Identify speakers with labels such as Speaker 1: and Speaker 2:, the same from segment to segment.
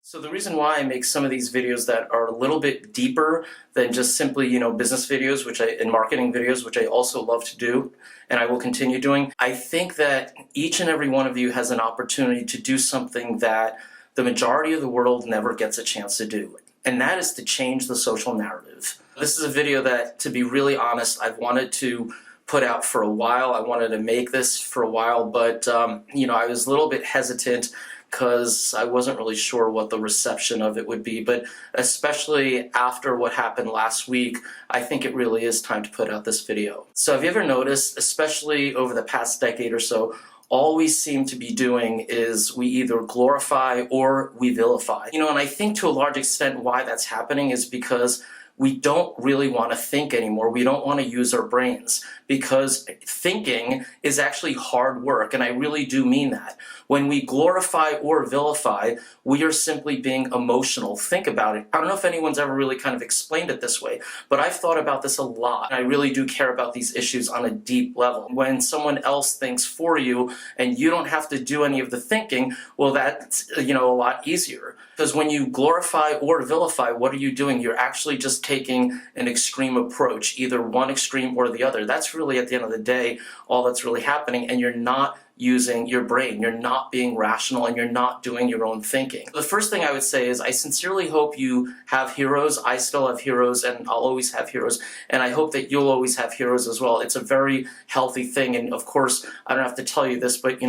Speaker 1: So the reason why I make some of these videos that are a little bit deeper than just simply, business videos, and marketing videos, which I also love to do, and I will continue doing, I think that each and every one of you has an opportunity to do something that the majority of the world never gets a chance to do, and that is to change the social narrative. This is a video that, to be really honest, I've wanted to put out for a while. I wanted to make this for a while, but I was a little bit hesitant because I wasn't really sure what the reception of it would be, but especially after what happened last week, I think it really is time to put out this video. So have you ever noticed, especially over the past decade or so, all we seem to be doing is we either glorify or we vilify. And I think to a large extent why that's happening is because we don't really want to think anymore. We don't want to use our brains because thinking is actually hard work, and I really do mean that. When we glorify or vilify, we are simply being emotional. Think about it. I don't know if anyone's ever really kind of explained it this way, but I've thought about this a lot. I really do care about these issues on a deep level. When someone else thinks for you and you don't have to do any of the thinking, well, that's a lot easier. Because when you glorify or vilify, what are you doing? You're actually just taking an extreme approach, either one extreme or the other. That's really, at the end of the day, all that's really happening, and you're not using your brain. You're not being rational, and you're not doing your own thinking. The first thing I would say is I sincerely hope you have heroes. I still have heroes, and I'll always have heroes, and I hope that you'll always have heroes as well. It's a very healthy thing, and of course, I don't have to tell you this, but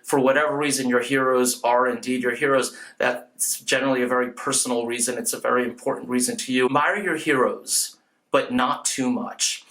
Speaker 1: for whatever reason your heroes are indeed your heroes, that's generally a very personal reason. It's a very important reason to you. Admire your heroes, but not too much.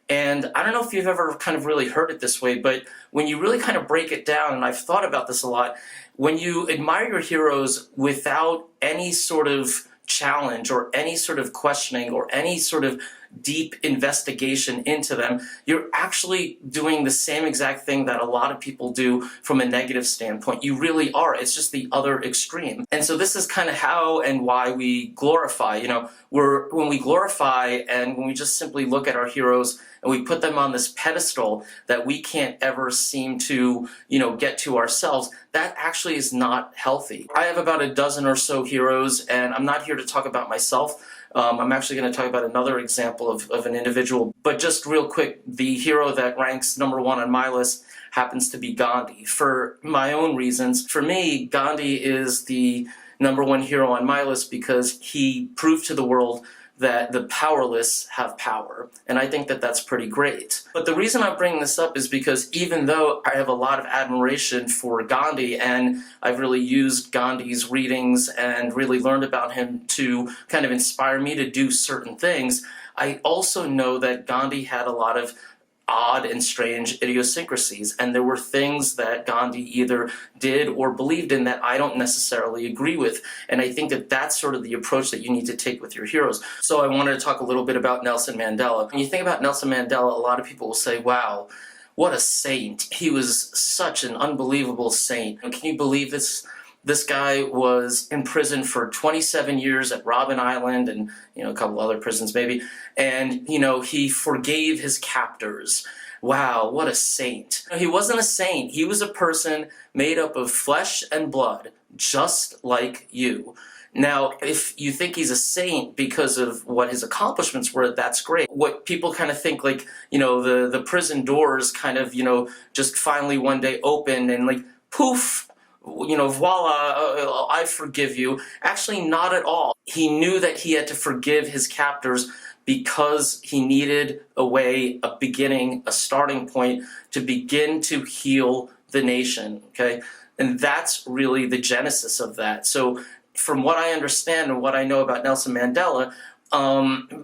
Speaker 1: And I don't know if you've ever kind of really heard it this way, but when you really kind of break it down, and I've thought about this a lot, when you admire your heroes without any sort of challenge or any sort of questioning or any sort of deep investigation into them, you're actually doing the same exact thing that a lot of people do from a negative standpoint. You really are. It's just the other extreme. And so this is kind of how and why we glorify. When we glorify and when we just simply look at our heroes and we put them on this pedestal that we can't ever seem to, get to ourselves, that actually is not healthy. I have about a dozen or so heroes, and I'm not here to talk about myself. I'm actually going to talk about another example of an individual. But just real quick, the hero that ranks #1 on my list happens to be Gandhi. For my own reasons, for me, Gandhi is the #1 hero on my list because he proved to the world that the powerless have power. And I think that that's pretty great. But the reason I'm bringing this up is because even though I have a lot of admiration for Gandhi, and I've really used Gandhi's readings and really learned about him to kind of inspire me to do certain things, I also know that Gandhi had a lot of odd and strange idiosyncrasies, and there were things that Gandhi either did or believed in that I don't necessarily agree with, and I think that that's sort of the approach that you need to take with your heroes. So I wanted to talk a little bit about Nelson Mandela. When you think about Nelson Mandela, a lot of people will say, wow, what a saint. He was such an unbelievable saint. Can you believe this? This guy was in prison for 27 years at Robben Island and, a couple other prisons maybe. And, he forgave his captors. Wow, what a saint. He wasn't a saint. He was a person made up of flesh and blood, just like you. Now, if you think he's a saint because of what his accomplishments were, that's great. What people kind of think, the prison doors kind of, just finally one day opened and poof, voila, I forgive you. Actually, not at all. He knew that he had to forgive his captors because he needed a way, a beginning, a starting point to begin to heal the nation, okay? And that's really the genesis of that. So from what I understand and what I know about Nelson Mandela,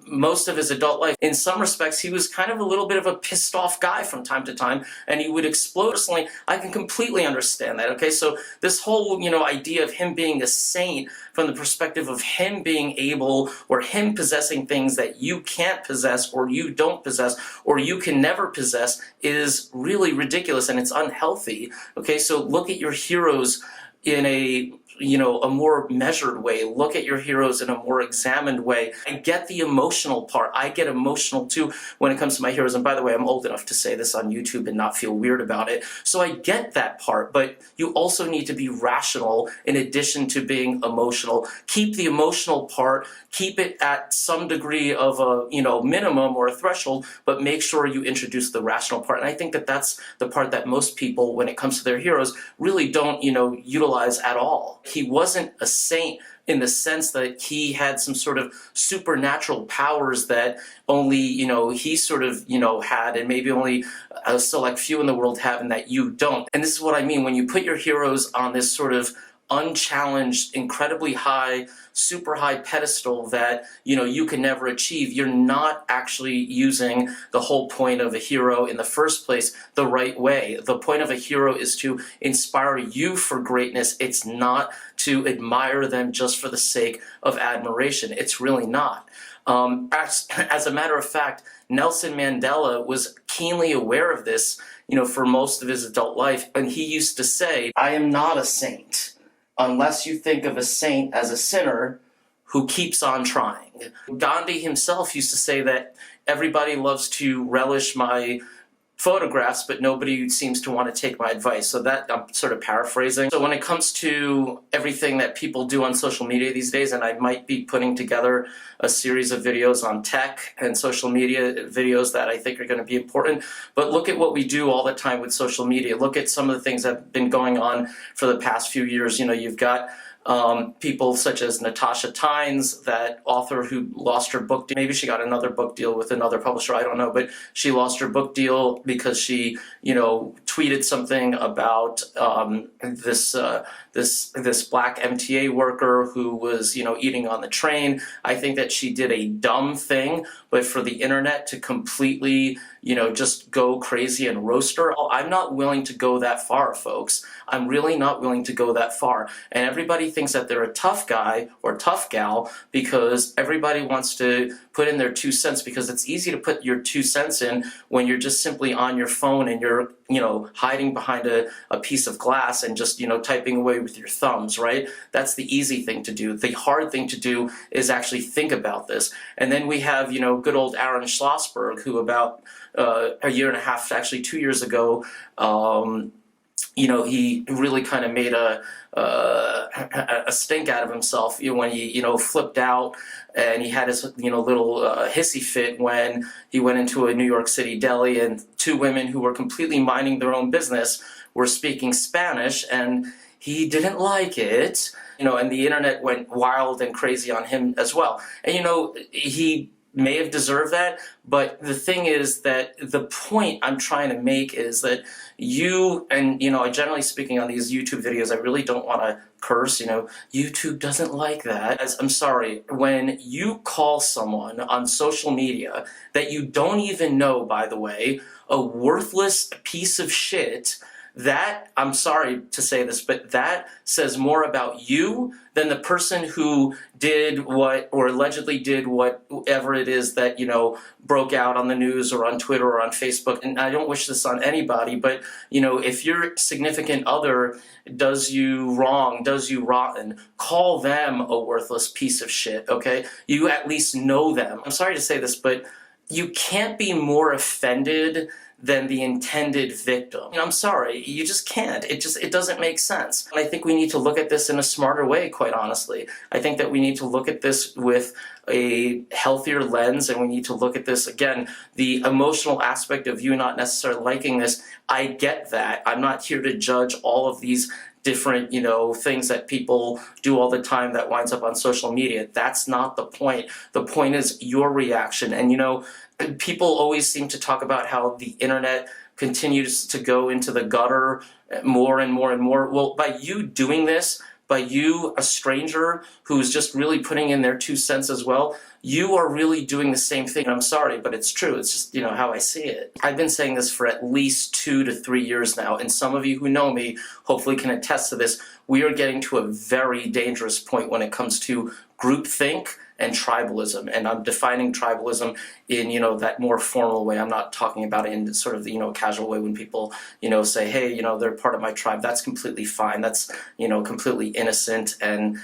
Speaker 1: most of his adult life, in some respects, he was kind of a little bit of a pissed off guy from time to time, and he would explode. Personally, I can completely understand that, okay? So this whole, idea of him being a saint from the perspective of him being able, or him possessing things that you can't possess, or you don't possess, or you can never possess, is really ridiculous, and it's unhealthy, okay? So look at your heroes in a a more measured way. Look at your heroes in a more examined way. I get the emotional part. I get emotional too when it comes to my heroes. And by the way, I'm old enough to say this on YouTube and not feel weird about it. So I get that part, but you also need to be rational in addition to being emotional. Keep the emotional part, keep it at some degree of a, minimum or a threshold, but make sure you introduce the rational part. And I think that that's the part that most people, when it comes to their heroes, really don't, utilize at all. He wasn't a saint in the sense that he had some sort of supernatural powers that only, he sort of, had, and maybe only a select few in the world have, and that you don't. And this is what I mean when you put your heroes on this sort of unchallenged, incredibly high, super high pedestal that, you can never achieve. You're not actually using the whole point of a hero in the first place the right way. The point of a hero is to inspire you for greatness. It's not to admire them just for the sake of admiration. It's really not. As a matter of fact, Nelson Mandela was keenly aware of this, for most of his adult life, and he used to say, "I am not a saint unless you think of a saint as a sinner who keeps on trying." Gandhi himself used to say that everybody loves to relish my photographs, but nobody seems to want to take my advice. So that, I'm sort of paraphrasing. So when it comes to everything that people do on social media these days, and I might be putting together a series of videos on tech and social media videos that I think are going to be important, but look at what we do all the time with social media. Look at some of the things that have been going on for the past few years. You've got people such as Natasha Tynes, that author who lost her book deal. Maybe she got another book deal with another publisher, I don't know, but she lost her book deal because she, tweeted something about this black MTA worker who was, eating on the train. I think that she did a dumb thing, but for the internet to completely, just go crazy and roast her, I'm not willing to go that far, folks. I'm really not willing to go that far. And everybody thinks that they're a tough guy or tough gal because everybody wants to put in their 2 cents, because it's easy to put your 2 cents in when you're just simply on your phone and you're, hiding behind a piece of glass and just, typing away with your thumbs, right? That's the easy thing to do. The hard thing to do is actually think about this. And then we have, good old Aaron Schlossberg, who about a year and a half, actually 2 years ago, he really kind of made a stink out of himself when he, flipped out, and he had his, little hissy fit when he went into a New York City deli, and 2 women who were completely minding their own business were speaking Spanish, and he didn't like it, and the internet went wild and crazy on him as well. And, he may have deserved that, but the thing is that the point I'm trying to make is that generally speaking on these YouTube videos, I really don't want to curse, YouTube doesn't like that. I'm sorry, when you call someone on social media that you don't even know, by the way, a worthless piece of shit, that, I'm sorry to say this, but that says more about you than the person who did what, or allegedly did whatever it is that, broke out on the news or on Twitter or on Facebook. And I don't wish this on anybody, but, if your significant other does you wrong, does you rotten, call them a worthless piece of shit, okay? You at least know them. I'm sorry to say this, but you can't be more offended than the intended victim. I'm sorry, you just can't. It doesn't make sense. And I think we need to look at this in a smarter way, quite honestly. I think that we need to look at this with a healthier lens, and we need to look at this, again, the emotional aspect of you not necessarily liking this. I get that. I'm not here to judge all of these different, things that people do all the time that winds up on social media. That's not the point. The point is your reaction. And, people always seem to talk about how the internet continues to go into the gutter more and more and more. Well, by you doing this, by you, a stranger who's just really putting in their 2 cents as well, you are really doing the same thing. I'm sorry, but it's true. It's just, how I see it. I've been saying this for at least 2 to 3 years now, and some of you who know me hopefully can attest to this. we are getting to a very dangerous point when it comes to groupthink and tribalism. And I'm defining tribalism in, that more formal way. I'm not talking about it in sort of the, casual way when people, say, hey, they're part of my tribe. That's completely fine. That's, completely innocent. And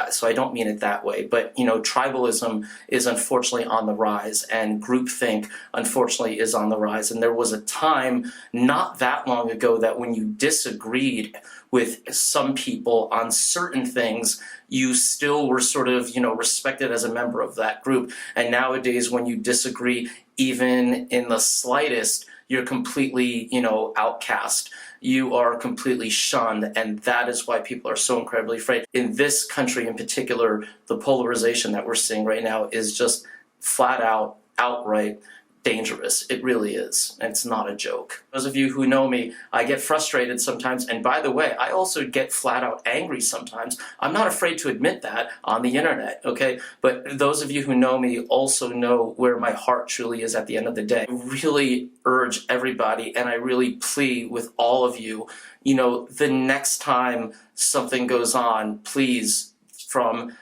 Speaker 1: so I don't mean it that way. But, tribalism is unfortunately on the rise, and groupthink, unfortunately, is on the rise. And there was a time not that long ago that when you disagreed with some people on certain things, you still were sort of, respected as a member of that group. And nowadays, when you disagree even in the slightest, you're completely, outcast. You are completely shunned, and that is why people are so incredibly afraid. In this country in particular, the polarization that we're seeing right now is just flat out, outright dangerous. It really is. And it's not a joke. Those of you who know me, I get frustrated sometimes. And by the way, I also get flat out angry sometimes. I'm not afraid to admit that on the internet, okay? But those of you who know me also know where my heart truly is at the end of the day. I really urge everybody, and I really plead with all of you, the next time something goes on, please, from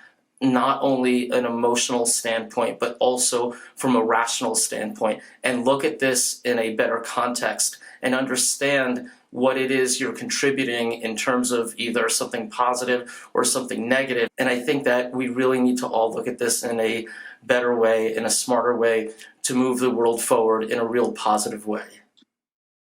Speaker 1: not only an emotional standpoint, but also from a rational standpoint, and look at this in a better context and understand what it is you're contributing in terms of either something positive or something negative. And I think that we really need to all look at this in a better way, in a smarter way, to move the world forward in a real positive way.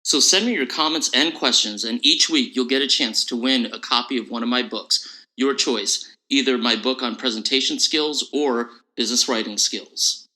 Speaker 1: So send me your comments and questions, and each week you'll get a chance to win a copy of one of my books, your choice. Either my book on presentation skills or business writing skills.